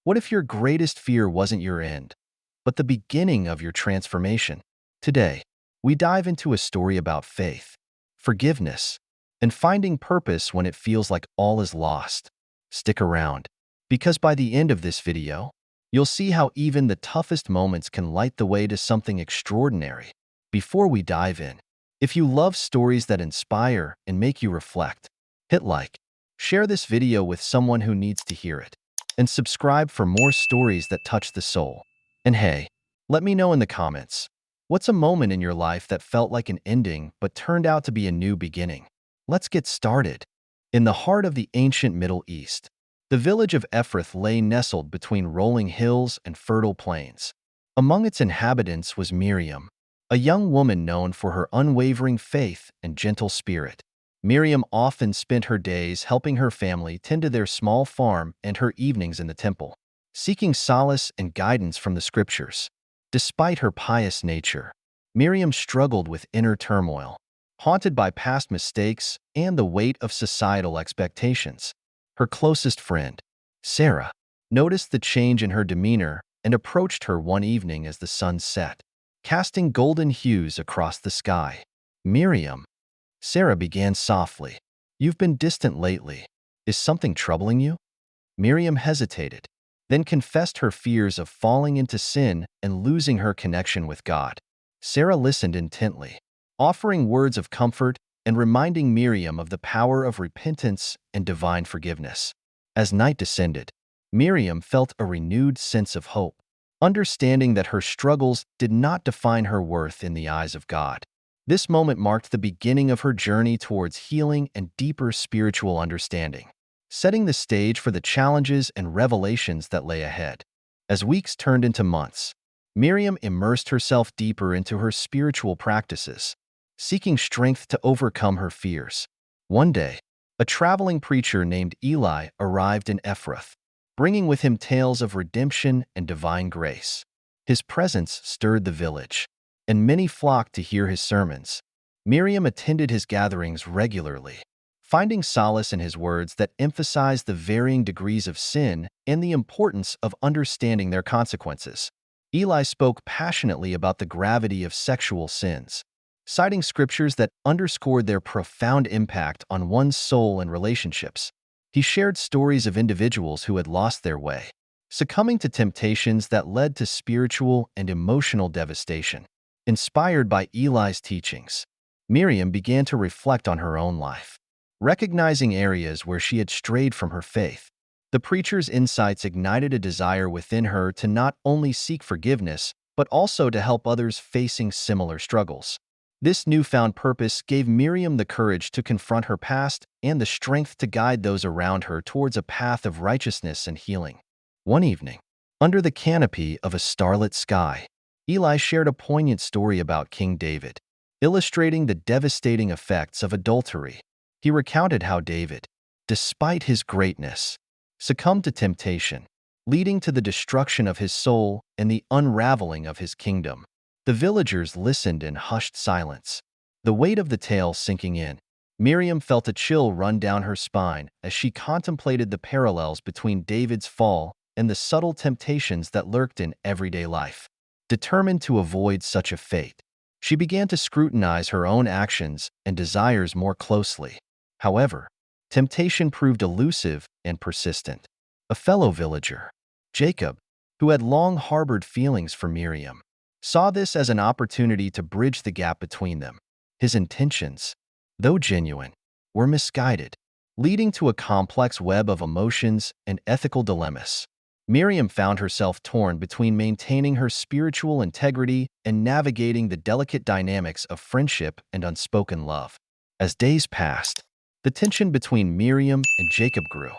What if your greatest fear wasn't your end, but the beginning of your transformation? Today, we dive into a story about faith, forgiveness, and finding purpose when it feels like all is lost. Stick around, because by the end of this video, you'll see how even the toughest moments can light the way to something extraordinary. Before we dive in, if you love stories that inspire and make you reflect, hit like, share this video with someone who needs to hear it, and subscribe for more stories that touch the soul. And hey, let me know in the comments, what's a moment in your life that felt like an ending but turned out to be a new beginning? Let's get started. In the heart of the ancient Middle East, the village of Ephrath lay nestled between rolling hills and fertile plains. Among its inhabitants was Miriam, a young woman known for her unwavering faith and gentle spirit. Miriam often spent her days helping her family tend to their small farm and her evenings in the temple, seeking solace and guidance from the scriptures. Despite her pious nature, Miriam struggled with inner turmoil, haunted by past mistakes and the weight of societal expectations. Her closest friend, Sarah, noticed the change in her demeanor and approached her one evening as the sun set, casting golden hues across the sky. "Miriam," Sarah began softly, "you've been distant lately. Is something troubling you?" Miriam hesitated, then confessed her fears of falling into sin and losing her connection with God. Sarah listened intently, offering words of comfort and reminding Miriam of the power of repentance and divine forgiveness. As night descended, Miriam felt a renewed sense of hope, understanding that her struggles did not define her worth in the eyes of God. This moment marked the beginning of her journey towards healing and deeper spiritual understanding, setting the stage for the challenges and revelations that lay ahead. As weeks turned into months, Miriam immersed herself deeper into her spiritual practices, seeking strength to overcome her fears. One day, a traveling preacher named Eli arrived in Ephrath, bringing with him tales of redemption and divine grace. His presence stirred the village, and many flocked to hear his sermons. Miriam attended his gatherings regularly, finding solace in his words that emphasized the varying degrees of sin and the importance of understanding their consequences. Eli spoke passionately about the gravity of sexual sins, citing scriptures that underscored their profound impact on one's soul and relationships. He shared stories of individuals who had lost their way, succumbing to temptations that led to spiritual and emotional devastation. Inspired by Eli's teachings, Miriam began to reflect on her own life, recognizing areas where she had strayed from her faith. The preacher's insights ignited a desire within her to not only seek forgiveness, but also to help others facing similar struggles. This newfound purpose gave Miriam the courage to confront her past and the strength to guide those around her towards a path of righteousness and healing. One evening, under the canopy of a starlit sky, Eli shared a poignant story about King David, illustrating the devastating effects of adultery. He recounted how David, despite his greatness, succumbed to temptation, leading to the destruction of his soul and the unraveling of his kingdom. The villagers listened in hushed silence, the weight of the tale sinking in. Miriam felt a chill run down her spine as she contemplated the parallels between David's fall and the subtle temptations that lurked in everyday life. Determined to avoid such a fate, she began to scrutinize her own actions and desires more closely. However, temptation proved elusive and persistent. A fellow villager, Jacob, who had long harbored feelings for Miriam, saw this as an opportunity to bridge the gap between them. His intentions, though genuine, were misguided, leading to a complex web of emotions and ethical dilemmas. Miriam found herself torn between maintaining her spiritual integrity and navigating the delicate dynamics of friendship and unspoken love. As days passed, the tension between Miriam and Jacob grew,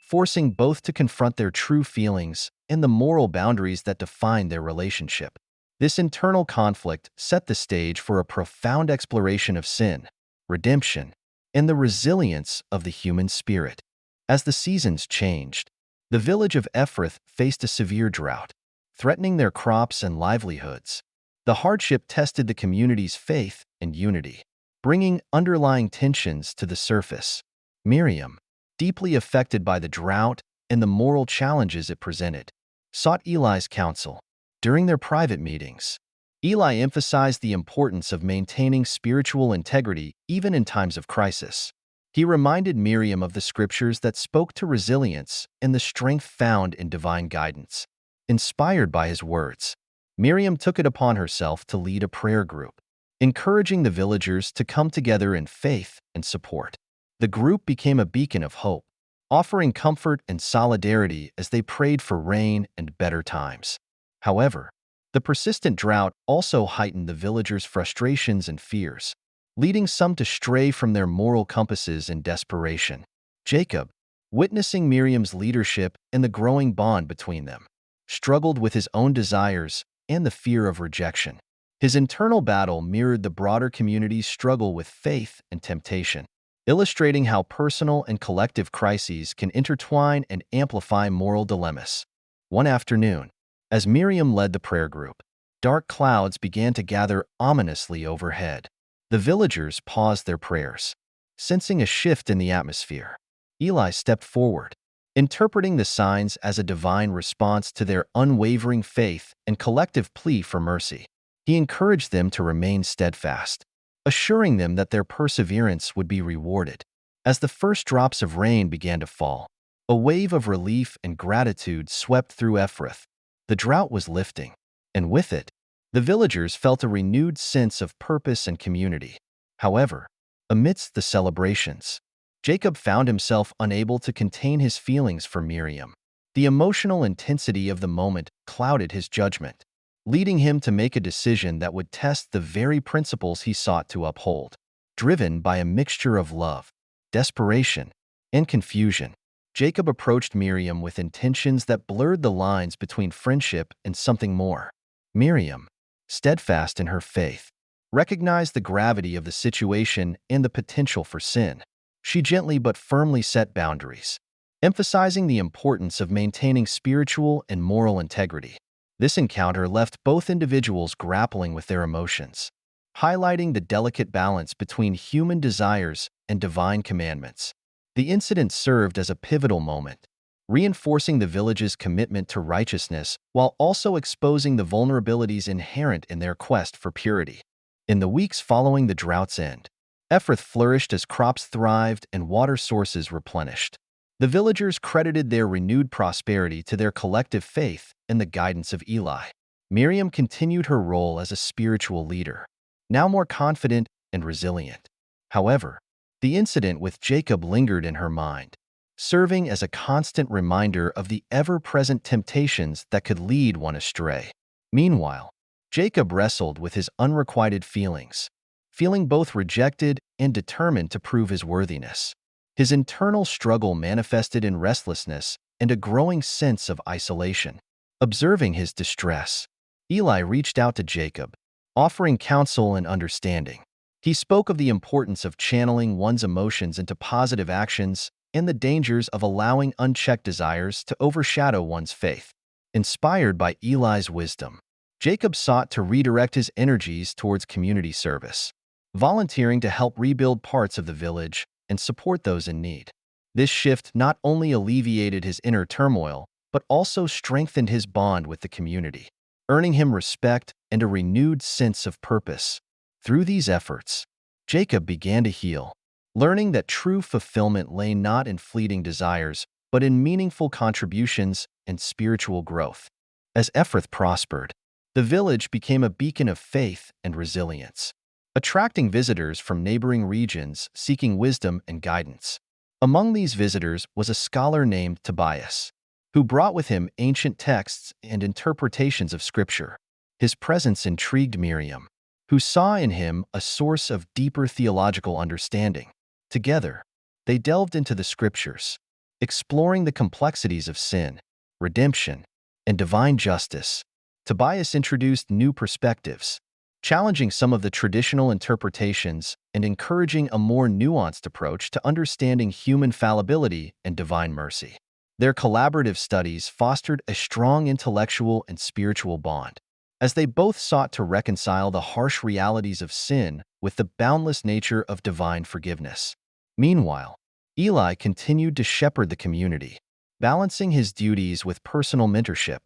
forcing both to confront their true feelings and the moral boundaries that defined their relationship. This internal conflict set the stage for a profound exploration of sin, redemption, and the resilience of the human spirit. As the seasons changed, the village of Ephrath faced a severe drought, threatening their crops and livelihoods. The hardship tested the community's faith and unity, bringing underlying tensions to the surface. Miriam, deeply affected by the drought and the moral challenges it presented, sought Eli's counsel. During their private meetings, Eli emphasized the importance of maintaining spiritual integrity even in times of crisis. He reminded Miriam of the scriptures that spoke to resilience and the strength found in divine guidance. Inspired by his words, Miriam took it upon herself to lead a prayer group, encouraging the villagers to come together in faith and support. The group became a beacon of hope, offering comfort and solidarity as they prayed for rain and better times. However, the persistent drought also heightened the villagers' frustrations and fears, leading some to stray from their moral compasses in desperation. Jacob, witnessing Miriam's leadership and the growing bond between them, struggled with his own desires and the fear of rejection. His internal battle mirrored the broader community's struggle with faith and temptation, illustrating how personal and collective crises can intertwine and amplify moral dilemmas. One afternoon, as Miriam led the prayer group, dark clouds began to gather ominously overhead. The villagers paused their prayers, sensing a shift in the atmosphere. Eli stepped forward, interpreting the signs as a divine response to their unwavering faith and collective plea for mercy. He encouraged them to remain steadfast, assuring them that their perseverance would be rewarded. As the first drops of rain began to fall, a wave of relief and gratitude swept through Ephrath. The drought was lifting, and with it, the villagers felt a renewed sense of purpose and community. However, amidst the celebrations, Jacob found himself unable to contain his feelings for Miriam. The emotional intensity of the moment clouded his judgment, leading him to make a decision that would test the very principles he sought to uphold. Driven by a mixture of love, desperation, and confusion, Jacob approached Miriam with intentions that blurred the lines between friendship and something more. Miriam, steadfast in her faith, recognized the gravity of the situation and the potential for sin. She gently but firmly set boundaries, emphasizing the importance of maintaining spiritual and moral integrity. This encounter left both individuals grappling with their emotions, highlighting the delicate balance between human desires and divine commandments. The incident served as a pivotal moment, reinforcing the village's commitment to righteousness while also exposing the vulnerabilities inherent in their quest for purity. In the weeks following the drought's end, Ephrath flourished as crops thrived and water sources replenished. The villagers credited their renewed prosperity to their collective faith and the guidance of Eli. Miriam continued her role as a spiritual leader, now more confident and resilient. However, the incident with Jacob lingered in her mind, serving as a constant reminder of the ever-present temptations that could lead one astray. Meanwhile, Jacob wrestled with his unrequited feelings, feeling both rejected and determined to prove his worthiness. His internal struggle manifested in restlessness and a growing sense of isolation. Observing his distress, Eli reached out to Jacob, offering counsel and understanding. He spoke of the importance of channeling one's emotions into positive actions and the dangers of allowing unchecked desires to overshadow one's faith. Inspired by Eli's wisdom, Jacob sought to redirect his energies towards community service, volunteering to help rebuild parts of the village and support those in need. This shift not only alleviated his inner turmoil, but also strengthened his bond with the community, earning him respect and a renewed sense of purpose. Through these efforts, Jacob began to heal, learning that true fulfillment lay not in fleeting desires, but in meaningful contributions and spiritual growth. As Ephrath prospered, the village became a beacon of faith and resilience, attracting visitors from neighboring regions seeking wisdom and guidance. Among these visitors was a scholar named Tobias, who brought with him ancient texts and interpretations of Scripture. His presence intrigued Miriam, who saw in him a source of deeper theological understanding. Together, they delved into the Scriptures, exploring the complexities of sin, redemption, and divine justice. Tobias introduced new perspectives, challenging some of the traditional interpretations and encouraging a more nuanced approach to understanding human fallibility and divine mercy. Their collaborative studies fostered a strong intellectual and spiritual bond, as they both sought to reconcile the harsh realities of sin with the boundless nature of divine forgiveness. Meanwhile, Eli continued to shepherd the community, balancing his duties with personal mentorship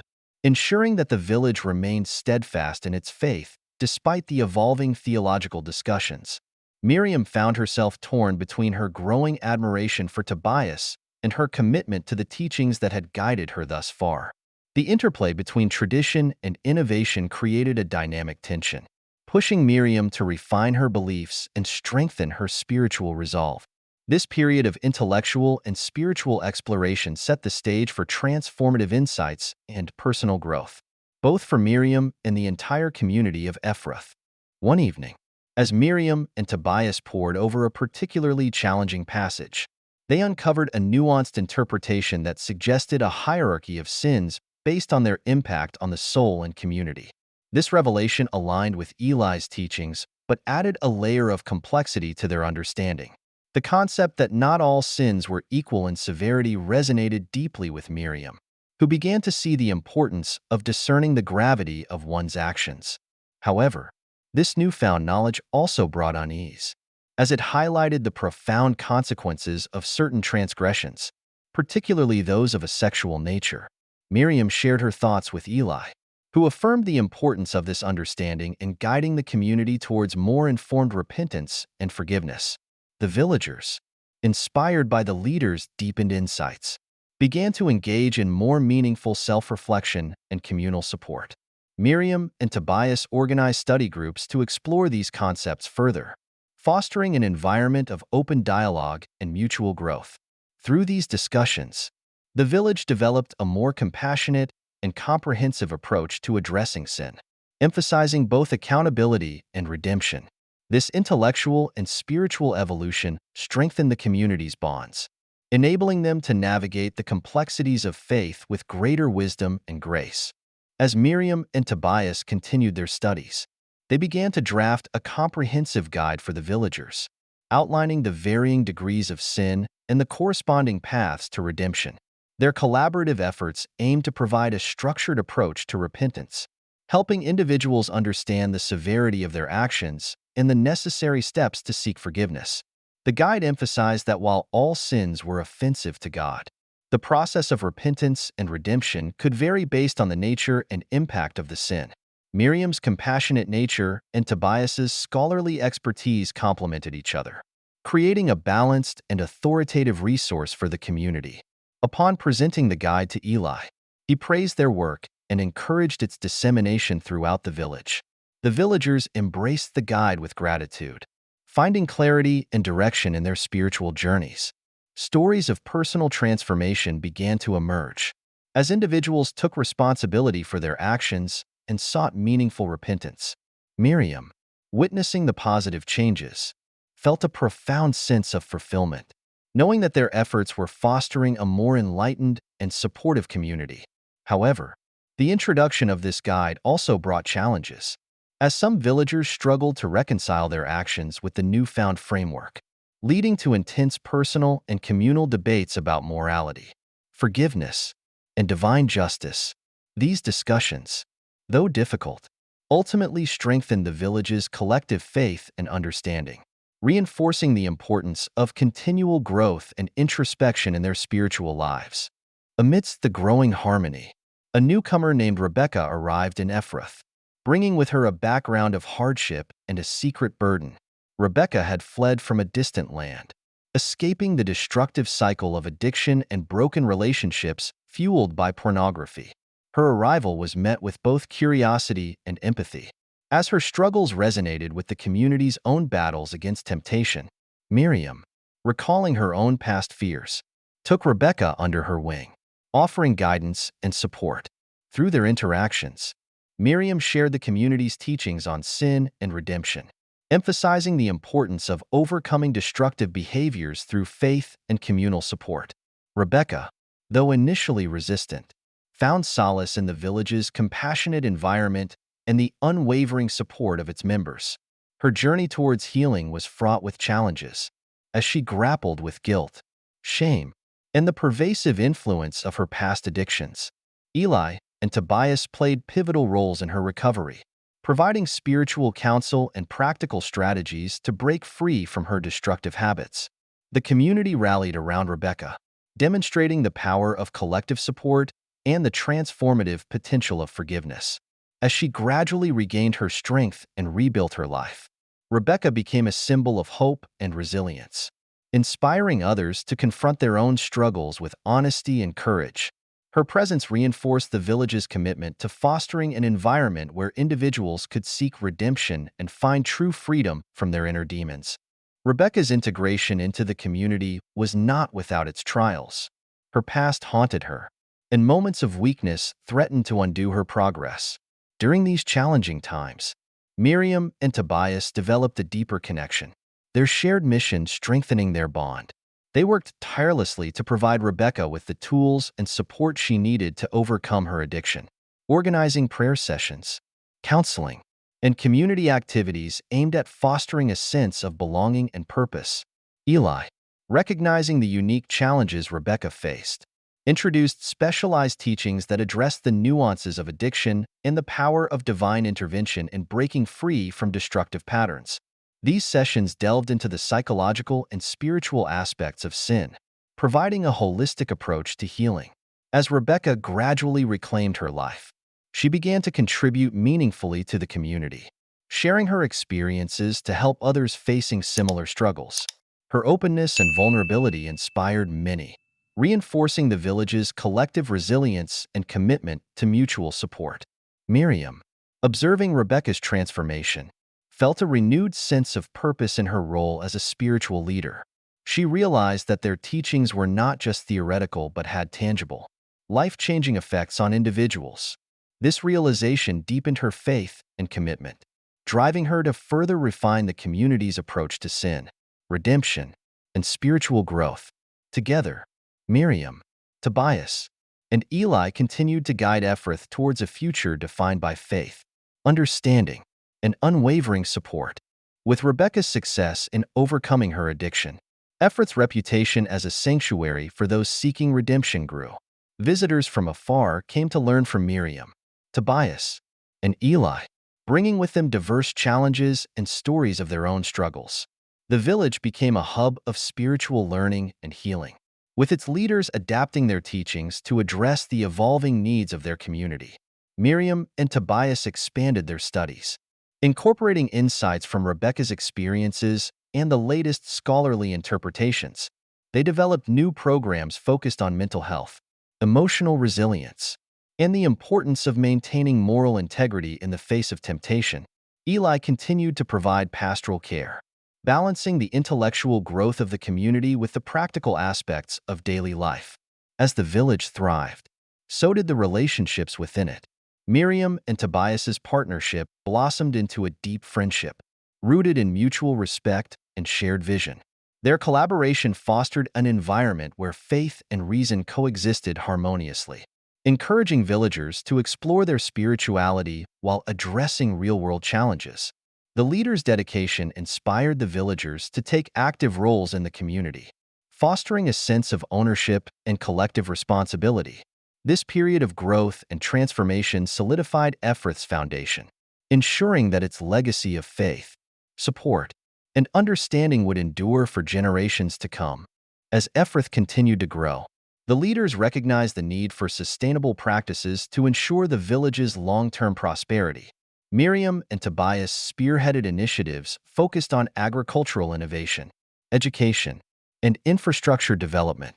ensuring that the village remained steadfast in its faith despite the evolving theological discussions. Miriam found herself torn between her growing admiration for Tobias and her commitment to the teachings that had guided her thus far. The interplay between tradition and innovation created a dynamic tension, pushing Miriam to refine her beliefs and strengthen her spiritual resolve. This period of intellectual and spiritual exploration set the stage for transformative insights and personal growth, both for Miriam and the entire community of Ephrath. One evening, as Miriam and Tobias pored over a particularly challenging passage, they uncovered a nuanced interpretation that suggested a hierarchy of sins based on their impact on the soul and community. This revelation aligned with Eli's teachings, but added a layer of complexity to their understanding. The concept that not all sins were equal in severity resonated deeply with Miriam, who began to see the importance of discerning the gravity of one's actions. However, this newfound knowledge also brought unease, as it highlighted the profound consequences of certain transgressions, particularly those of a sexual nature. Miriam shared her thoughts with Eli, who affirmed the importance of this understanding in guiding the community towards more informed repentance and forgiveness. The villagers, inspired by the leader's deepened insights, began to engage in more meaningful self-reflection and communal support. Miriam and Tobias organized study groups to explore these concepts further, fostering an environment of open dialogue and mutual growth. Through these discussions, the village developed a more compassionate and comprehensive approach to addressing sin, emphasizing both accountability and redemption. This intellectual and spiritual evolution strengthened the community's bonds, enabling them to navigate the complexities of faith with greater wisdom and grace. As Miriam and Tobias continued their studies, they began to draft a comprehensive guide for the villagers, outlining the varying degrees of sin and the corresponding paths to redemption. Their collaborative efforts aimed to provide a structured approach to repentance, helping individuals understand the severity of their actions and the necessary steps to seek forgiveness. The guide emphasized that while all sins were offensive to God, the process of repentance and redemption could vary based on the nature and impact of the sin. Miriam's compassionate nature and Tobias's scholarly expertise complemented each other, creating a balanced and authoritative resource for the community. Upon presenting the guide to Eli, he praised their work and encouraged its dissemination throughout the village. The villagers embraced the guide with gratitude, finding clarity and direction in their spiritual journeys. Stories of personal transformation began to emerge as individuals took responsibility for their actions and sought meaningful repentance. Miriam, witnessing the positive changes, felt a profound sense of fulfillment, knowing that their efforts were fostering a more enlightened and supportive community. However, the introduction of this guide also brought challenges, as some villagers struggled to reconcile their actions with the newfound framework, leading to intense personal and communal debates about morality, forgiveness, and divine justice. These discussions, though difficult, ultimately strengthened the village's collective faith and understanding, reinforcing the importance of continual growth and introspection in their spiritual lives. Amidst the growing harmony, a newcomer named Rebecca arrived in Ephrath, bringing with her a background of hardship and a secret burden. Rebecca had fled from a distant land, escaping the destructive cycle of addiction and broken relationships fueled by pornography. Her arrival was met with both curiosity and empathy, as her struggles resonated with the community's own battles against temptation. Miriam, recalling her own past fears, took Rebecca under her wing, offering guidance and support. Through their interactions, Miriam shared the community's teachings on sin and redemption, emphasizing the importance of overcoming destructive behaviors through faith and communal support. Rebecca, though initially resistant, found solace in the village's compassionate environment and the unwavering support of its members. Her journey towards healing was fraught with challenges, as she grappled with guilt, shame, and the pervasive influence of her past addictions. Eli and Tobias played pivotal roles in her recovery, providing spiritual counsel and practical strategies to break free from her destructive habits. The community rallied around Rebecca, demonstrating the power of collective support and the transformative potential of forgiveness. As she gradually regained her strength and rebuilt her life, Rebecca became a symbol of hope and resilience, inspiring others to confront their own struggles with honesty and courage. Her presence reinforced the village's commitment to fostering an environment where individuals could seek redemption and find true freedom from their inner demons. Rebecca's integration into the community was not without its trials. Her past haunted her, and moments of weakness threatened to undo her progress. During these challenging times, Miriam and Tobias developed a deeper connection, their shared mission strengthening their bond. They worked tirelessly to provide Rebecca with the tools and support she needed to overcome her addiction, organizing prayer sessions, counseling, and community activities aimed at fostering a sense of belonging and purpose. Eli, recognizing the unique challenges Rebecca faced, introduced specialized teachings that addressed the nuances of addiction and the power of divine intervention in breaking free from destructive patterns. These sessions delved into the psychological and spiritual aspects of sin, providing a holistic approach to healing. As Rebecca gradually reclaimed her life, she began to contribute meaningfully to the community, sharing her experiences to help others facing similar struggles. Her openness and vulnerability inspired many, reinforcing the village's collective resilience and commitment to mutual support. Miriam, observing Rebecca's transformation, felt a renewed sense of purpose in her role as a spiritual leader. She realized that their teachings were not just theoretical but had tangible, life-changing effects on individuals. This realization deepened her faith and commitment, driving her to further refine the community's approach to sin, redemption, and spiritual growth. Together, Miriam, Tobias, and Eli continued to guide Ephrath towards a future defined by faith, understanding, and unwavering support. With Rebecca's success in overcoming her addiction, Ephrath's reputation as a sanctuary for those seeking redemption grew. Visitors from afar came to learn from Miriam, Tobias, and Eli, bringing with them diverse challenges and stories of their own struggles. The village became a hub of spiritual learning and healing, with its leaders adapting their teachings to address the evolving needs of their community. Miriam and Tobias expanded their studies, incorporating insights from Rebecca's experiences and the latest scholarly interpretations. They developed new programs focused on mental health, emotional resilience, and the importance of maintaining moral integrity in the face of temptation. Eli continued to provide pastoral care, balancing the intellectual growth of the community with the practical aspects of daily life. As the village thrived, so did the relationships within it. Miriam and Tobias's partnership blossomed into a deep friendship, rooted in mutual respect and shared vision. Their collaboration fostered an environment where faith and reason coexisted harmoniously, encouraging villagers to explore their spirituality while addressing real-world challenges. The leaders' dedication inspired the villagers to take active roles in the community, fostering a sense of ownership and collective responsibility. This period of growth and transformation solidified Ephrath's foundation, ensuring that its legacy of faith, support, and understanding would endure for generations to come. As Ephrath continued to grow, the leaders recognized the need for sustainable practices to ensure the village's long-term prosperity. Miriam and Tobias spearheaded initiatives focused on agricultural innovation, education, and infrastructure development.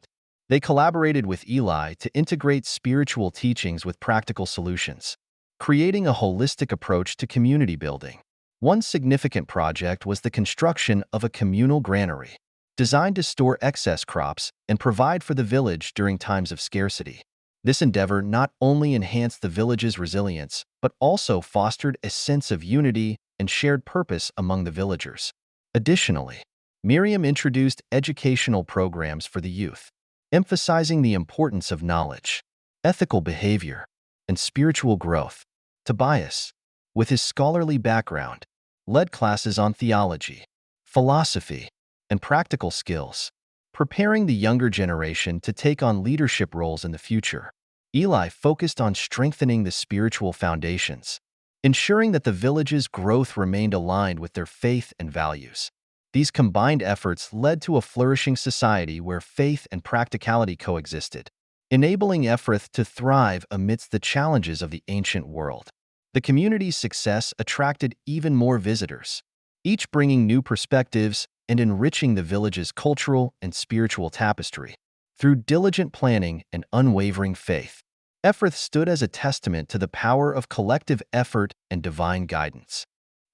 They collaborated with Eli to integrate spiritual teachings with practical solutions, creating a holistic approach to community building. One significant project was the construction of a communal granary, designed to store excess crops and provide for the village during times of scarcity. This endeavor not only enhanced the village's resilience, but also fostered a sense of unity and shared purpose among the villagers. Additionally, Miriam introduced educational programs for the youth, emphasizing the importance of knowledge, ethical behavior, and spiritual growth. Tobias, with his scholarly background, led classes on theology, philosophy, and practical skills, preparing the younger generation to take on leadership roles in the future. Eli focused on strengthening the spiritual foundations, ensuring that the village's growth remained aligned with their faith and values. These combined efforts led to a flourishing society where faith and practicality coexisted, enabling Ephrith to thrive amidst the challenges of the ancient world. The community's success attracted even more visitors, each bringing new perspectives and enriching the village's cultural and spiritual tapestry. Through diligent planning and unwavering faith, Ephrith stood as a testament to the power of collective effort and divine guidance.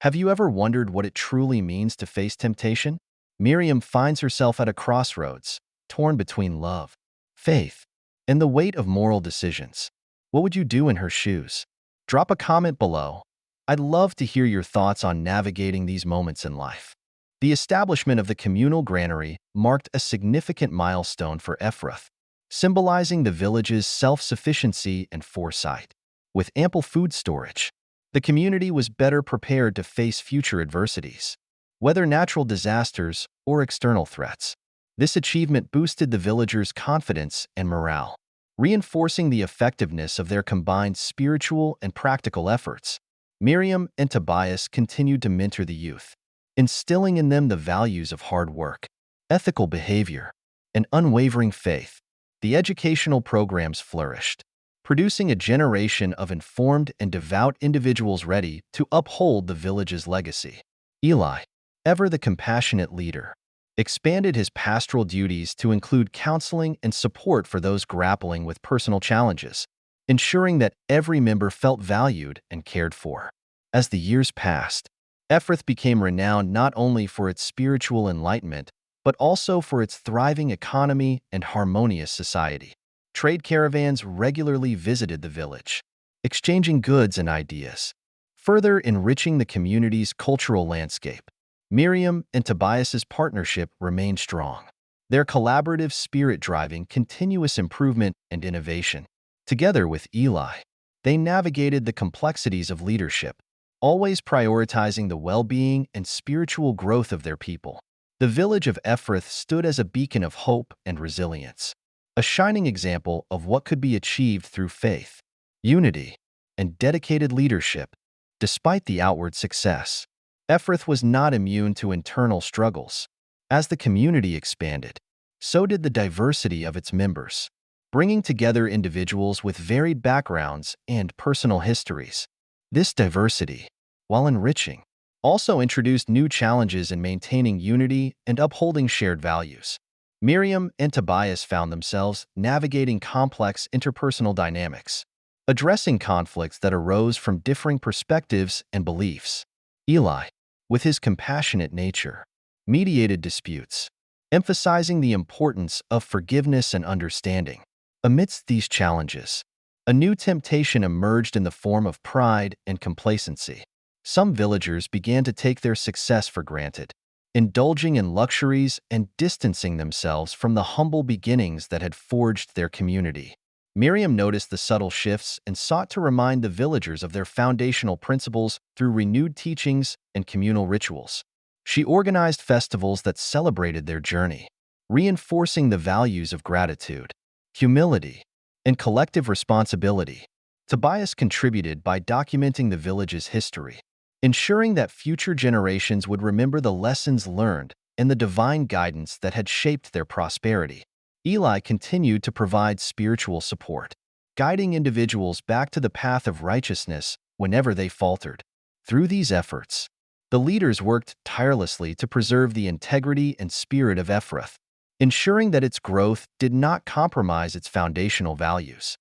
Have you ever wondered what it truly means to face temptation? Miriam finds herself at a crossroads, torn between love, faith, and the weight of moral decisions. What would you do in her shoes? Drop a comment below. I'd love to hear your thoughts on navigating these moments in life. The establishment of the communal granary marked a significant milestone for Ephrith, symbolizing the village's self-sufficiency and foresight. With ample food storage, the community was better prepared to face future adversities, whether natural disasters or external threats. This achievement boosted the villagers' confidence and morale, reinforcing the effectiveness of their combined spiritual and practical efforts. Miriam and Tobias continued to mentor the youth, instilling in them the values of hard work, ethical behavior, and unwavering faith. The educational programs flourished, producing a generation of informed and devout individuals ready to uphold the village's legacy. Eli, ever the compassionate leader, expanded his pastoral duties to include counseling and support for those grappling with personal challenges, ensuring that every member felt valued and cared for. As the years passed, Ephrith became renowned not only for its spiritual enlightenment, but also for its thriving economy and harmonious society. Trade caravans regularly visited the village, exchanging goods and ideas, further enriching the community's cultural landscape. Miriam and Tobias's partnership remained strong, their collaborative spirit driving continuous improvement and innovation. Together with Eli, they navigated the complexities of leadership, always prioritizing the well-being and spiritual growth of their people. The village of Ephrith stood as a beacon of hope and resilience, a shining example of what could be achieved through faith, unity, and dedicated leadership. Despite the outward success, Ephrith was not immune to internal struggles. As the community expanded, so did the diversity of its members, bringing together individuals with varied backgrounds and personal histories. This diversity, while enriching, also introduced new challenges in maintaining unity and upholding shared values. Miriam and Tobias found themselves navigating complex interpersonal dynamics, addressing conflicts that arose from differing perspectives and beliefs. Eli, with his compassionate nature, mediated disputes, emphasizing the importance of forgiveness and understanding. Amidst these challenges, a new temptation emerged in the form of pride and complacency. Some villagers began to take their success for granted, indulging in luxuries and distancing themselves from the humble beginnings that had forged their community. Miriam noticed the subtle shifts and sought to remind the villagers of their foundational principles through renewed teachings and communal rituals. She organized festivals that celebrated their journey, reinforcing the values of gratitude, humility, and collective responsibility. Tobias contributed by documenting the village's history, ensuring that future generations would remember the lessons learned and the divine guidance that had shaped their prosperity. Eli continued to provide spiritual support, guiding individuals back to the path of righteousness whenever they faltered. Through these efforts, the leaders worked tirelessly to preserve the integrity and spirit of Ephrith, ensuring that its growth did not compromise its foundational values.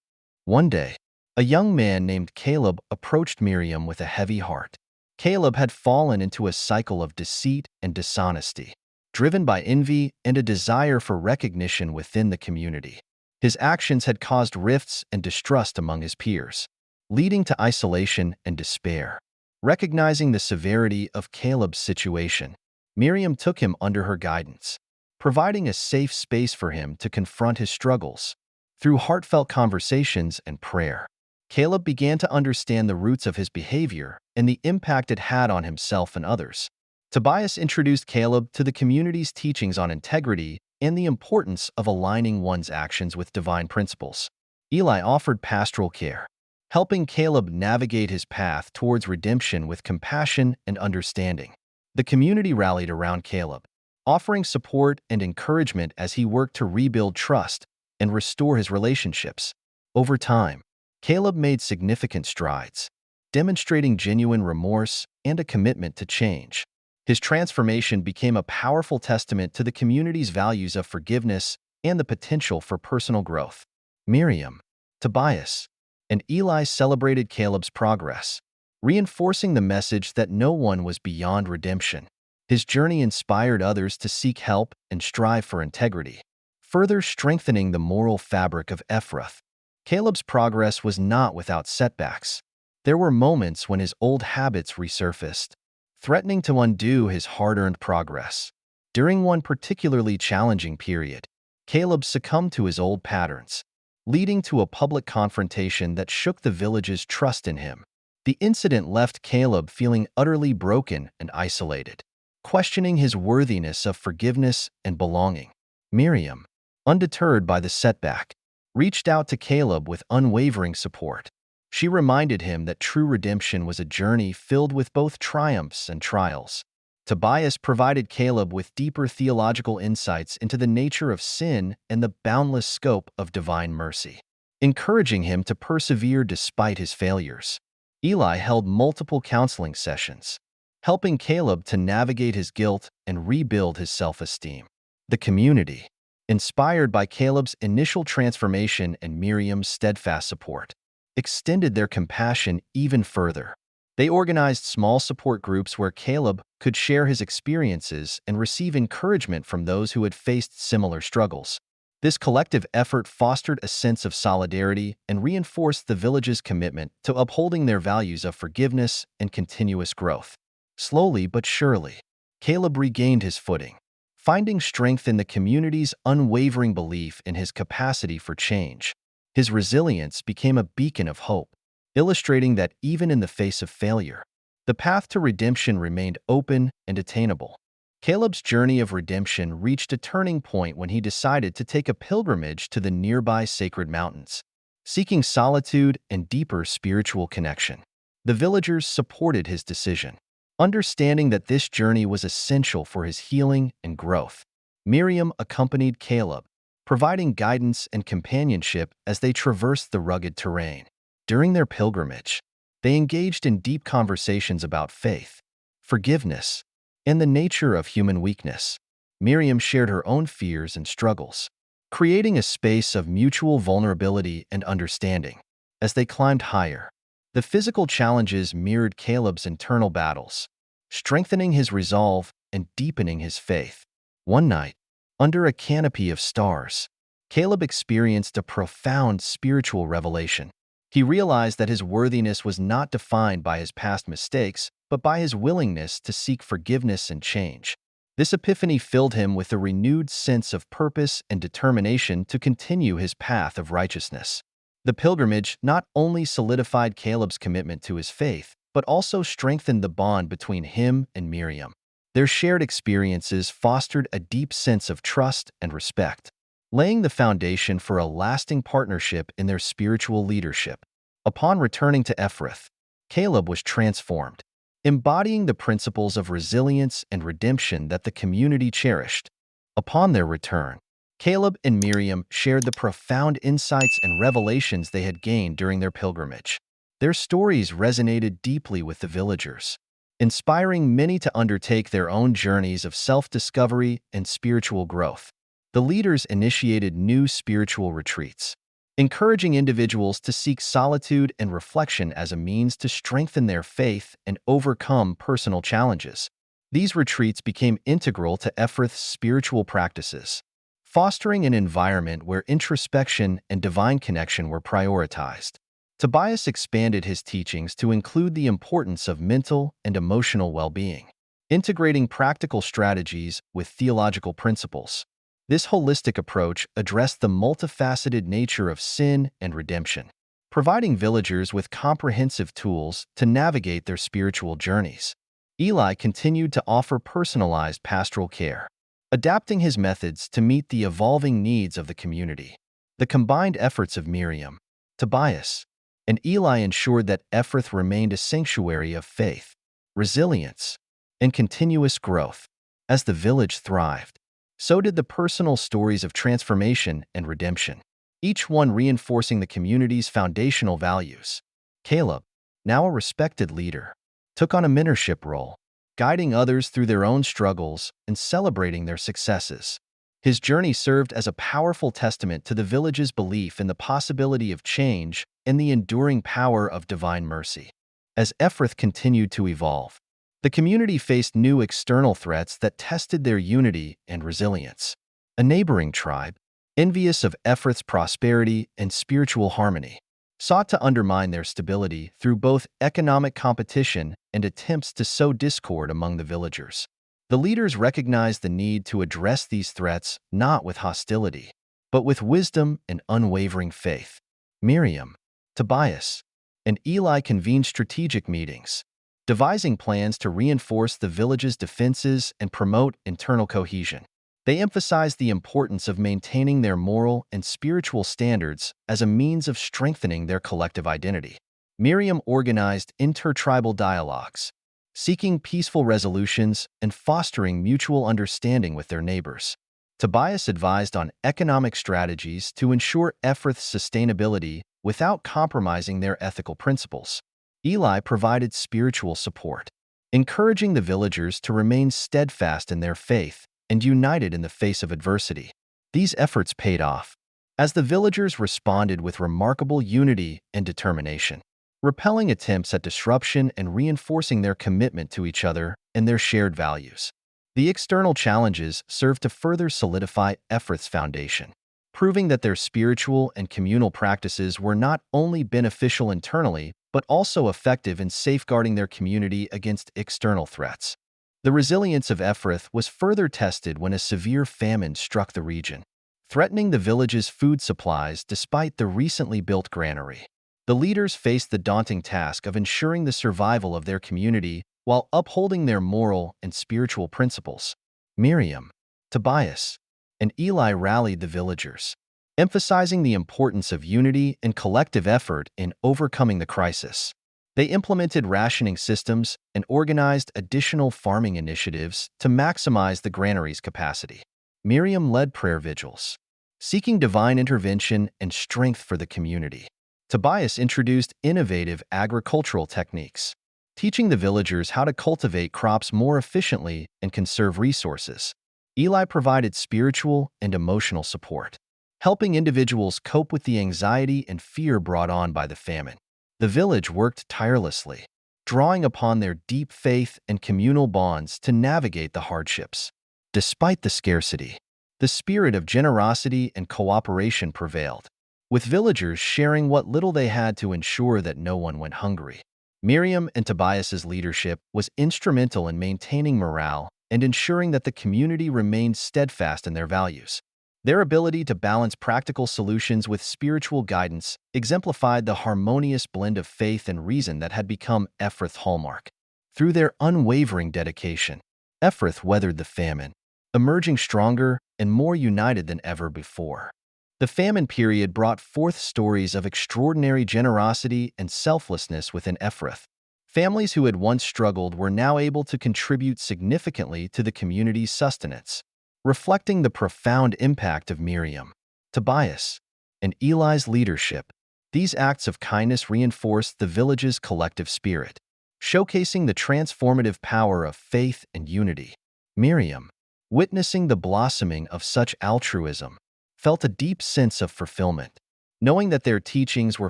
One day, a young man named Caleb approached Miriam with a heavy heart. Caleb had fallen into a cycle of deceit and dishonesty, driven by envy and a desire for recognition within the community. His actions had caused rifts and distrust among his peers, leading to isolation and despair. Recognizing the severity of Caleb's situation, Miriam took him under her guidance, providing a safe space for him to confront his struggles. Through heartfelt conversations and prayer, Caleb began to understand the roots of his behavior and the impact it had on himself and others. Tobias introduced Caleb to the community's teachings on integrity and the importance of aligning one's actions with divine principles. Eli offered pastoral care, helping Caleb navigate his path towards redemption with compassion and understanding. The community rallied around Caleb, offering support and encouragement as he worked to rebuild trust and restore his relationships. Over time, Caleb made significant strides, demonstrating genuine remorse and a commitment to change. His transformation became a powerful testament to the community's values of forgiveness and the potential for personal growth. Miriam, Tobias, and Eli celebrated Caleb's progress, reinforcing the message that no one was beyond redemption. His journey inspired others to seek help and strive for integrity, further strengthening the moral fabric of Ephrath. Caleb's progress was not without setbacks. There were moments when his old habits resurfaced, threatening to undo his hard-earned progress. During one particularly challenging period, Caleb succumbed to his old patterns, leading to a public confrontation that shook the village's trust in him. The incident left Caleb feeling utterly broken and isolated, questioning his worthiness of forgiveness and belonging. Miriam, undeterred by the setback, reached out to Caleb with unwavering support. She reminded him that true redemption was a journey filled with both triumphs and trials. Tobias provided Caleb with deeper theological insights into the nature of sin and the boundless scope of divine mercy, encouraging him to persevere despite his failures. Eli held multiple counseling sessions, helping Caleb to navigate his guilt and rebuild his self-esteem. The community, inspired by Caleb's initial transformation and Miriam's steadfast support, extended their compassion even further. They organized small support groups where Caleb could share his experiences and receive encouragement from those who had faced similar struggles. This collective effort fostered a sense of solidarity and reinforced the village's commitment to upholding their values of forgiveness and continuous growth. Slowly but surely, Caleb regained his footing, finding strength in the community's unwavering belief in his capacity for change. His resilience became a beacon of hope, illustrating that even in the face of failure, the path to redemption remained open and attainable. Caleb's journey of redemption reached a turning point when he decided to take a pilgrimage to the nearby sacred mountains, seeking solitude and deeper spiritual connection. The villagers supported his decision, understanding that this journey was essential for his healing and growth. Miriam accompanied Caleb, providing guidance and companionship as they traversed the rugged terrain. During their pilgrimage, they engaged in deep conversations about faith, forgiveness, and the nature of human weakness. Miriam shared her own fears and struggles, creating a space of mutual vulnerability and understanding. As they climbed higher, the physical challenges mirrored Caleb's internal battles, strengthening his resolve and deepening his faith. One night, under a canopy of stars, Caleb experienced a profound spiritual revelation. He realized that his worthiness was not defined by his past mistakes, but by his willingness to seek forgiveness and change. This epiphany filled him with a renewed sense of purpose and determination to continue his path of righteousness. The pilgrimage not only solidified Caleb's commitment to his faith, but also strengthened the bond between him and Miriam. Their shared experiences fostered a deep sense of trust and respect, laying the foundation for a lasting partnership in their spiritual leadership. Upon returning to Ephrath, Caleb was transformed, embodying the principles of resilience and redemption that the community cherished. Upon their return, Caleb and Miriam shared the profound insights and revelations they had gained during their pilgrimage. Their stories resonated deeply with the villagers, inspiring many to undertake their own journeys of self-discovery and spiritual growth. The leaders initiated new spiritual retreats, encouraging individuals to seek solitude and reflection as a means to strengthen their faith and overcome personal challenges. These retreats became integral to Ephrath's spiritual practices, fostering an environment where introspection and divine connection were prioritized. Tobias expanded his teachings to include the importance of mental and emotional well-being, integrating practical strategies with theological principles. This holistic approach addressed the multifaceted nature of sin and redemption, providing villagers with comprehensive tools to navigate their spiritual journeys. Eli continued to offer personalized pastoral care, adapting his methods to meet the evolving needs of the community. The combined efforts of Miriam, Tobias, and Eli ensured that Ephrath remained a sanctuary of faith, resilience, and continuous growth. As the village thrived, so did the personal stories of transformation and redemption. each one reinforcing the community's foundational values. Caleb, now a respected leader, took on a mentorship role, guiding others through their own struggles and celebrating their successes. His journey served as a powerful testament to the village's belief in the possibility of change and the enduring power of divine mercy. As Ephrith continued to evolve, the community faced new external threats that tested their unity and resilience. A neighboring tribe, envious of Ephrith's prosperity and spiritual harmony, sought to undermine their stability through both economic competition and attempts to sow discord among the villagers. The leaders recognized the need to address these threats not with hostility, but with wisdom and unwavering faith. Miriam, Tobias, and Eli convened strategic meetings, devising plans to reinforce the village's defenses and promote internal cohesion. They emphasized the importance of maintaining their moral and spiritual standards as a means of strengthening their collective identity. Miriam organized intertribal dialogues, seeking peaceful resolutions and fostering mutual understanding with their neighbors. Tobias advised on economic strategies to ensure Ephrith's sustainability without compromising their ethical principles. Eli provided spiritual support, encouraging the villagers to remain steadfast in their faith and united in the face of adversity. These efforts paid off, as the villagers responded with remarkable unity and determination, repelling attempts at disruption and reinforcing their commitment to each other and their shared values. The external challenges served to further solidify Ephrith's foundation, proving that their spiritual and communal practices were not only beneficial internally, but also effective in safeguarding their community against external threats. The resilience of Ephrith was further tested when a severe famine struck the region, threatening the village's food supplies despite the recently built granary. The leaders faced the daunting task of ensuring the survival of their community while upholding their moral and spiritual principles. Miriam, Tobias, and Eli rallied the villagers, emphasizing the importance of unity and collective effort in overcoming the crisis. They implemented rationing systems and organized additional farming initiatives to maximize the granary's capacity. Miriam led prayer vigils, seeking divine intervention and strength for the community. Tobias introduced innovative agricultural techniques, teaching the villagers how to cultivate crops more efficiently and conserve resources. Eli provided spiritual and emotional support, helping individuals cope with the anxiety and fear brought on by the famine. The village worked tirelessly, drawing upon their deep faith and communal bonds to navigate the hardships. Despite the scarcity, the spirit of generosity and cooperation prevailed, with villagers sharing what little they had to ensure that no one went hungry. Miriam and Tobias's leadership was instrumental in maintaining morale and ensuring that the community remained steadfast in their values. Their ability to balance practical solutions with spiritual guidance exemplified the harmonious blend of faith and reason that had become Ephrith's hallmark. Through their unwavering dedication, Ephrith weathered the famine, emerging stronger and more united than ever before. The famine period brought forth stories of extraordinary generosity and selflessness within Ephrith. Families who had once struggled were now able to contribute significantly to the community's sustenance, reflecting the profound impact of Miriam, Tobias, and Eli's leadership. These acts of kindness reinforced the village's collective spirit, showcasing the transformative power of faith and unity. Miriam, witnessing the blossoming of such altruism, felt a deep sense of fulfillment, knowing that their teachings were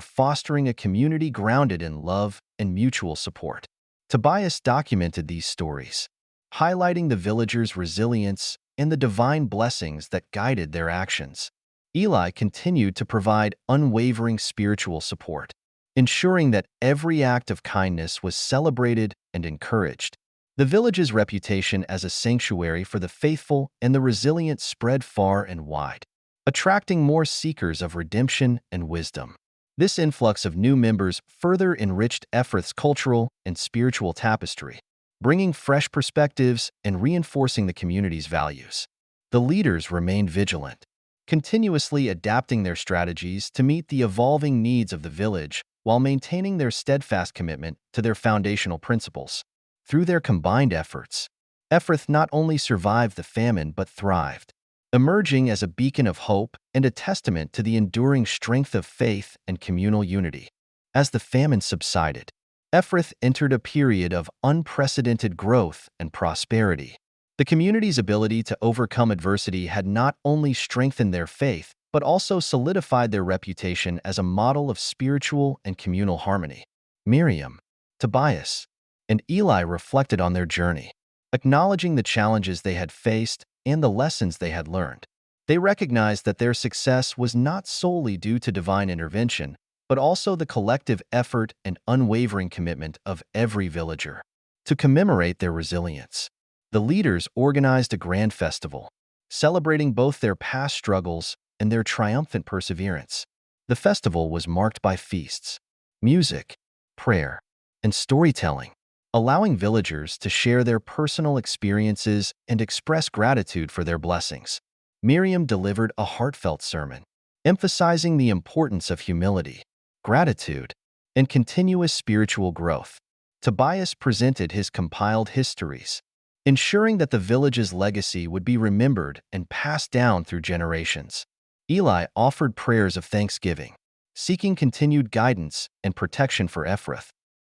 fostering a community grounded in love and mutual support. Tobias documented these stories, highlighting the villagers' resilience and the divine blessings that guided their actions. Eli continued to provide unwavering spiritual support, ensuring that every act of kindness was celebrated and encouraged. The village's reputation as a sanctuary for the faithful and the resilient spread far and wide, attracting more seekers of redemption and wisdom. This influx of new members further enriched Ephrith's cultural and spiritual tapestry, bringing fresh perspectives and reinforcing the community's values. The leaders remained vigilant, continuously adapting their strategies to meet the evolving needs of the village while maintaining their steadfast commitment to their foundational principles. Through their combined efforts, Ephrith not only survived the famine but thrived, emerging as a beacon of hope and a testament to the enduring strength of faith and communal unity. As the famine subsided, Ephrata entered a period of unprecedented growth and prosperity. The community's ability to overcome adversity had not only strengthened their faith, but also solidified their reputation as a model of spiritual and communal harmony. Miriam, Tobias, and Eli reflected on their journey, acknowledging the challenges they had faced and the lessons they had learned. They recognized that their success was not solely due to divine intervention, but also the collective effort and unwavering commitment of every villager. To commemorate their resilience, the leaders organized a grand festival, celebrating both their past struggles and their triumphant perseverance. The festival was marked by feasts, music, prayer, and storytelling, allowing villagers to share their personal experiences and express gratitude for their blessings. Miriam delivered a heartfelt sermon, emphasizing the importance of humility, gratitude, and continuous spiritual growth. Tobias presented his compiled histories, ensuring that the village's legacy would be remembered and passed down through generations. Eli offered prayers of thanksgiving, seeking continued guidance and protection for Ephrata.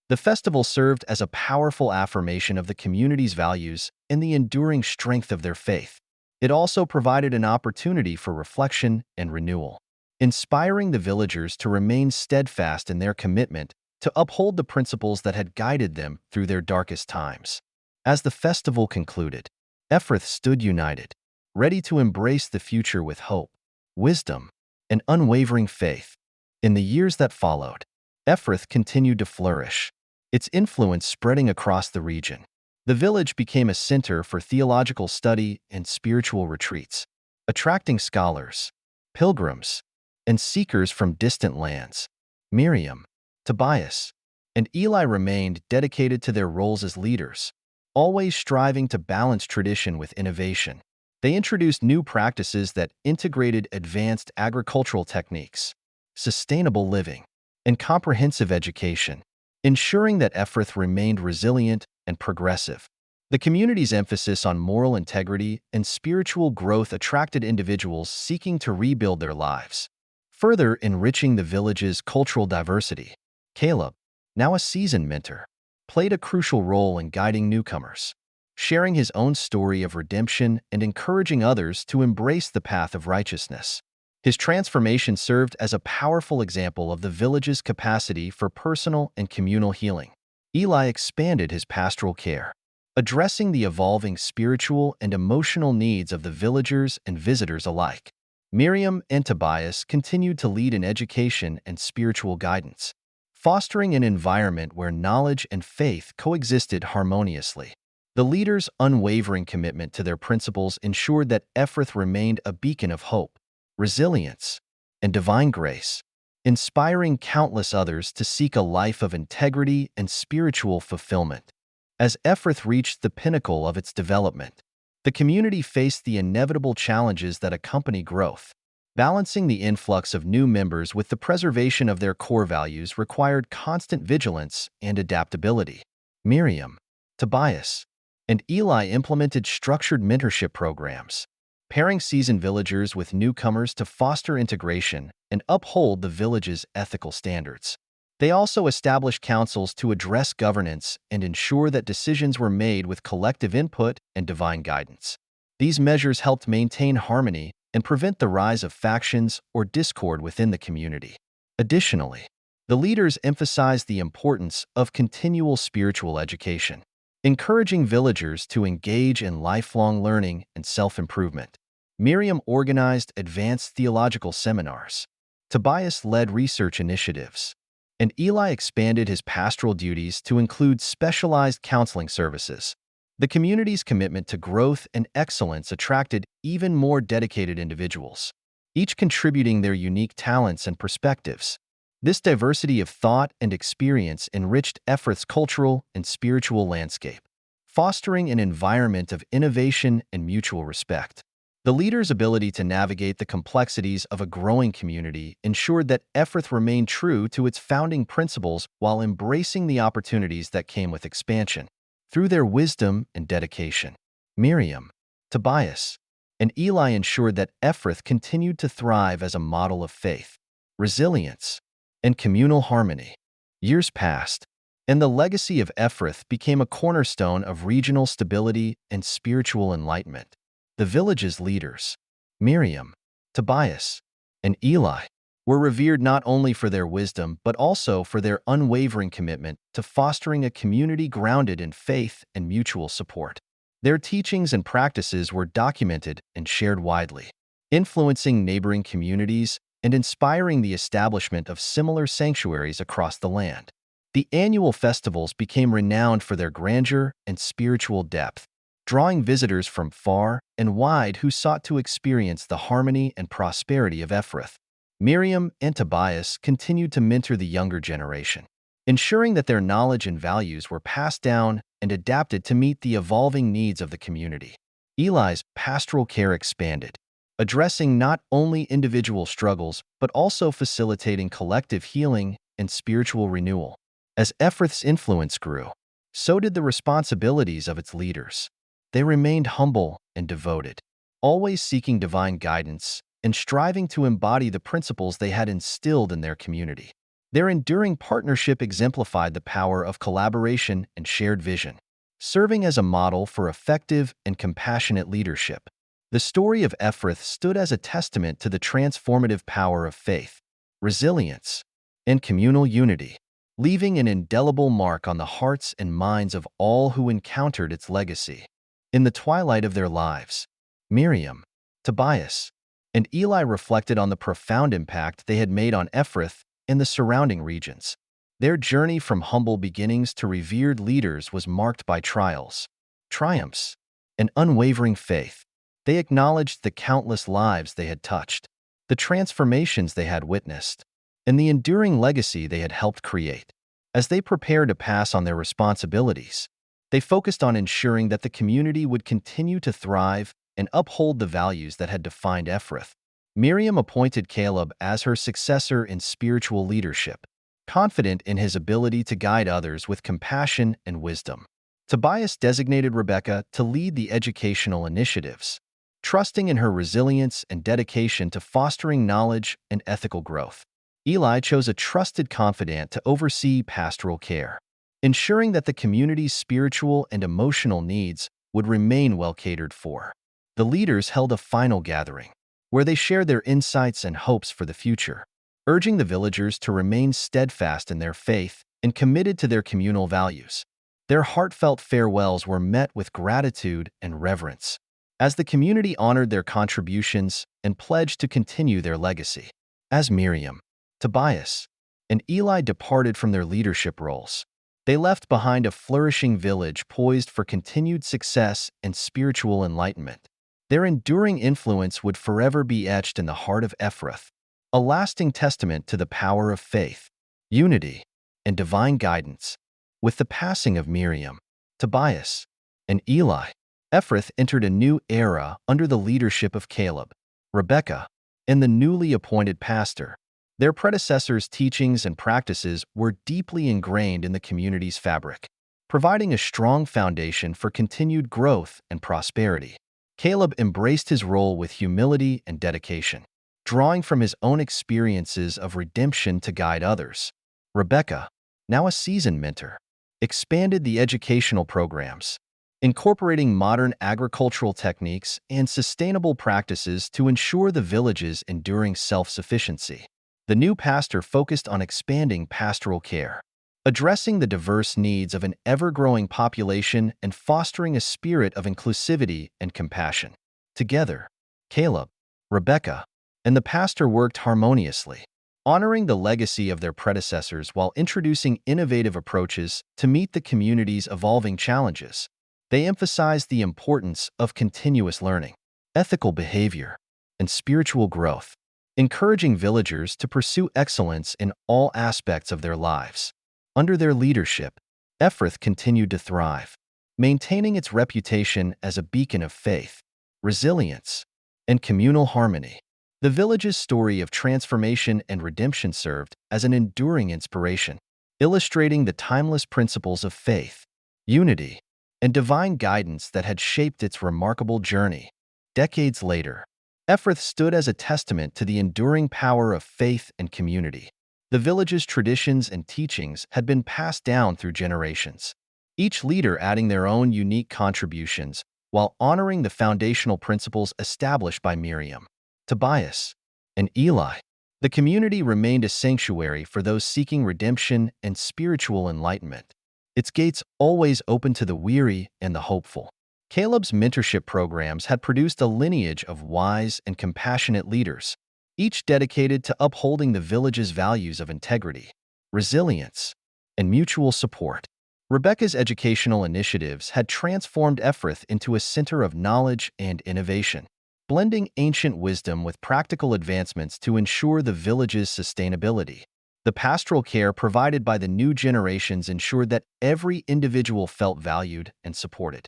The festival served as a powerful affirmation of the community's values and the enduring strength of their faith. It also provided an opportunity for reflection and renewal, inspiring the villagers to remain steadfast in their commitment to uphold the principles that had guided them through their darkest times. As the festival concluded, Ephrata stood united, ready to embrace the future with hope, wisdom, and unwavering faith. In the years that followed, Ephrata continued to flourish, its influence spreading across the region. The village became a center for theological study and spiritual retreats, attracting scholars, pilgrims, and seekers from distant lands. Miriam, Tobias, and Eli remained dedicated to their roles as leaders, always striving to balance tradition with innovation. They introduced new practices that integrated advanced agricultural techniques, sustainable living, and comprehensive education, ensuring that Ephrata remained resilient and progressive. The community's emphasis on moral integrity and spiritual growth attracted individuals seeking to rebuild their lives, further enriching the village's cultural diversity. Caleb, now a seasoned mentor, played a crucial role in guiding newcomers, sharing his own story of redemption and encouraging others to embrace the path of righteousness. His transformation served as a powerful example of the village's capacity for personal and communal healing. Eli expanded his pastoral care, addressing the evolving spiritual and emotional needs of the villagers and visitors alike. Miriam and Tobias continued to lead in education and spiritual guidance, fostering an environment where knowledge and faith coexisted harmoniously. The leaders' unwavering commitment to their principles ensured that Ephrata remained a beacon of hope, resilience, and divine grace, inspiring countless others to seek a life of integrity and spiritual fulfillment. As Ephrata reached the pinnacle of its development, the community faced the inevitable challenges that accompany growth. Balancing the influx of new members with the preservation of their core values required constant vigilance and adaptability. Miriam, Tobias, and Eli implemented structured mentorship programs, pairing seasoned villagers with newcomers to foster integration and uphold the village's ethical standards. They also established councils to address governance and ensure that decisions were made with collective input and divine guidance. These measures helped maintain harmony and prevent the rise of factions or discord within the community. Additionally, the leaders emphasized the importance of continual spiritual education, encouraging villagers to engage in lifelong learning and self-improvement. Miriam organized advanced theological seminars, Tobias led research initiatives, and Eli expanded his pastoral duties to include specialized counseling services. The community's commitment to growth and excellence attracted even more dedicated individuals, each contributing their unique talents and perspectives. This diversity of thought and experience enriched Ephrata's cultural and spiritual landscape, fostering an environment of innovation and mutual respect. The leader's ability to navigate the complexities of a growing community ensured that Ephrata remained true to its founding principles while embracing the opportunities that came with expansion. Through their wisdom and dedication, Miriam, Tobias, and Eli ensured that Ephrath continued to thrive as a model of faith, resilience, and communal harmony. Years passed, and the legacy of Ephrath became a cornerstone of regional stability and spiritual enlightenment. The village's leaders, Miriam, Tobias, and Eli, were revered not only for their wisdom but also for their unwavering commitment to fostering a community grounded in faith and mutual support. Their teachings and practices were documented and shared widely, influencing neighboring communities and inspiring the establishment of similar sanctuaries across the land. The annual festivals became renowned for their grandeur and spiritual depth, drawing visitors from far and wide who sought to experience the harmony and prosperity of Ephrath. Miriam and Tobias continued to mentor the younger generation, ensuring that their knowledge and values were passed down and adapted to meet the evolving needs of the community. Eli's pastoral care expanded, addressing not only individual struggles but also facilitating collective healing and spiritual renewal. As Ephrath's influence grew, so did the responsibilities of its leaders. They remained humble and devoted, always seeking divine guidance and striving to embody the principles they had instilled in their community. Their enduring partnership exemplified the power of collaboration and shared vision, serving as a model for effective and compassionate leadership. The story of Ephrath stood as a testament to the transformative power of faith, resilience, and communal unity, leaving an indelible mark on the hearts and minds of all who encountered its legacy. In the twilight of their lives, Miriam, Tobias, and Eli reflected on the profound impact they had made on Ephrath and the surrounding regions. Their journey from humble beginnings to revered leaders was marked by trials, triumphs, and unwavering faith. They acknowledged the countless lives they had touched, the transformations they had witnessed, and the enduring legacy they had helped create. As they prepared to pass on their responsibilities, they focused on ensuring that the community would continue to thrive and uphold the values that had defined Ephrath. Miriam appointed Caleb as her successor in spiritual leadership, confident in his ability to guide others with compassion and wisdom. Tobias designated Rebekah to lead the educational initiatives, trusting in her resilience and dedication to fostering knowledge and ethical growth. Eli chose a trusted confidant to oversee pastoral care, ensuring that the community's spiritual and emotional needs would remain well catered for. The leaders held a final gathering, where they shared their insights and hopes for the future, urging the villagers to remain steadfast in their faith and committed to their communal values. Their heartfelt farewells were met with gratitude and reverence, as the community honored their contributions and pledged to continue their legacy. As Miriam, Tobias, and Eli departed from their leadership roles, they left behind a flourishing village poised for continued success and spiritual enlightenment. Their enduring influence would forever be etched in the heart of Ephrath, a lasting testament to the power of faith, unity, and divine guidance. With the passing of Miriam, Tobias, and Eli, Ephrath entered a new era under the leadership of Caleb, Rebekah, and the newly appointed pastor. Their predecessors' teachings and practices were deeply ingrained in the community's fabric, providing a strong foundation for continued growth and prosperity. Caleb embraced his role with humility and dedication, drawing from his own experiences of redemption to guide others. Rebekah, now a seasoned mentor, expanded the educational programs, incorporating modern agricultural techniques and sustainable practices to ensure the village's enduring self-sufficiency. The new pastor focused on expanding pastoral care, addressing the diverse needs of an ever-growing population and fostering a spirit of inclusivity and compassion. Together, Caleb, Rebekah, and the pastor worked harmoniously, honoring the legacy of their predecessors while introducing innovative approaches to meet the community's evolving challenges. They emphasized the importance of continuous learning, ethical behavior, and spiritual growth, encouraging villagers to pursue excellence in all aspects of their lives. Under their leadership, Ephrath continued to thrive, maintaining its reputation as a beacon of faith, resilience, and communal harmony. The village's story of transformation and redemption served as an enduring inspiration, illustrating the timeless principles of faith, unity, and divine guidance that had shaped its remarkable journey. Decades later, Ephrth stood as a testament to the enduring power of faith and community. The village's traditions and teachings had been passed down through generations, each leader adding their own unique contributions while honoring the foundational principles established by Miriam, Tobias, and Eli. The community remained a sanctuary for those seeking redemption and spiritual enlightenment, its gates always open to the weary and the hopeful. Caleb's mentorship programs had produced a lineage of wise and compassionate leaders, each dedicated to upholding the village's values of integrity, resilience, and mutual support. Rebecca's educational initiatives had transformed Ephrth into a center of knowledge and innovation, blending ancient wisdom with practical advancements to ensure the village's sustainability. The pastoral care provided by the new generations ensured that every individual felt valued and supported,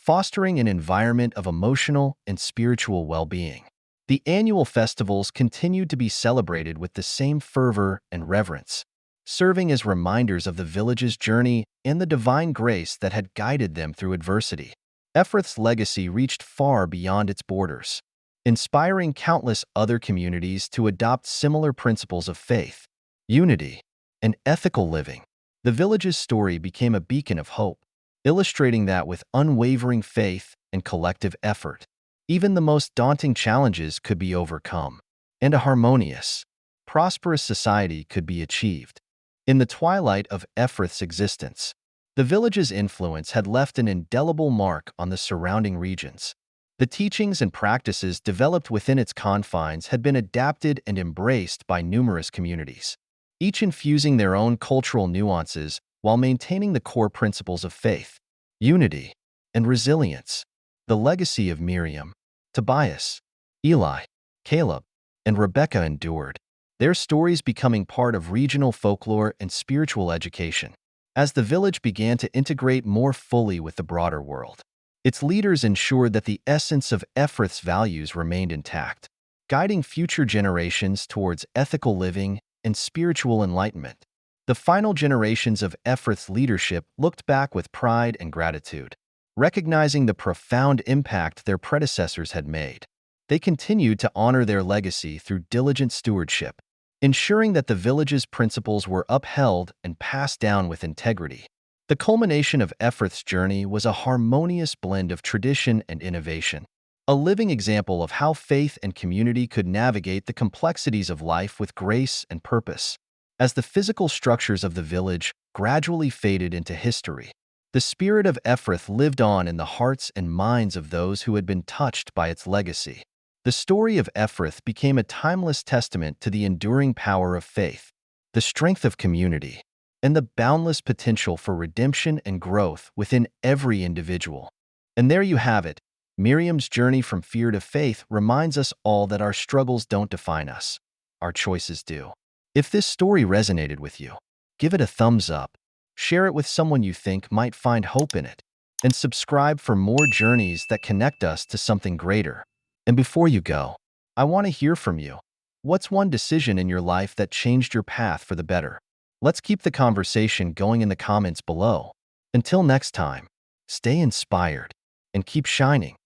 fostering an environment of emotional and spiritual well-being. The annual festivals continued to be celebrated with the same fervor and reverence, serving as reminders of the village's journey and the divine grace that had guided them through adversity. Ephrth's legacy reached far beyond its borders, inspiring countless other communities to adopt similar principles of faith, unity, and ethical living. The village's story became a beacon of hope, illustrating that with unwavering faith and collective effort, even the most daunting challenges could be overcome, and a harmonious, prosperous society could be achieved. In the twilight of Ephrth's existence, the village's influence had left an indelible mark on the surrounding regions. The teachings and practices developed within its confines had been adapted and embraced by numerous communities, each infusing their own cultural nuances while maintaining the core principles of faith, unity, and resilience. The legacy of Miriam, Tobias, Eli, Caleb, and Rebecca endured, their stories becoming part of regional folklore and spiritual education. As the village began to integrate more fully with the broader world, its leaders ensured that the essence of Ephrth's values remained intact, guiding future generations towards ethical living and spiritual enlightenment. The final generations of Ephrth's leadership looked back with pride and gratitude, recognizing the profound impact their predecessors had made. They continued to honor their legacy through diligent stewardship, ensuring that the village's principles were upheld and passed down with integrity. The culmination of Ephrth's journey was a harmonious blend of tradition and innovation, a living example of how faith and community could navigate the complexities of life with grace and purpose. As the physical structures of the village gradually faded into history, the spirit of Ephrth lived on in the hearts and minds of those who had been touched by its legacy. The story of Ephrth became a timeless testament to the enduring power of faith, the strength of community, and the boundless potential for redemption and growth within every individual. And there you have it. Miriam's journey from fear to faith reminds us all that our struggles don't define us. Our choices do. If this story resonated with you, give it a thumbs up, share it with someone you think might find hope in it, and subscribe for more journeys that connect us to something greater. And before you go, I want to hear from you. What's one decision in your life that changed your path for the better? Let's keep the conversation going in the comments below. Until next time, stay inspired and keep shining.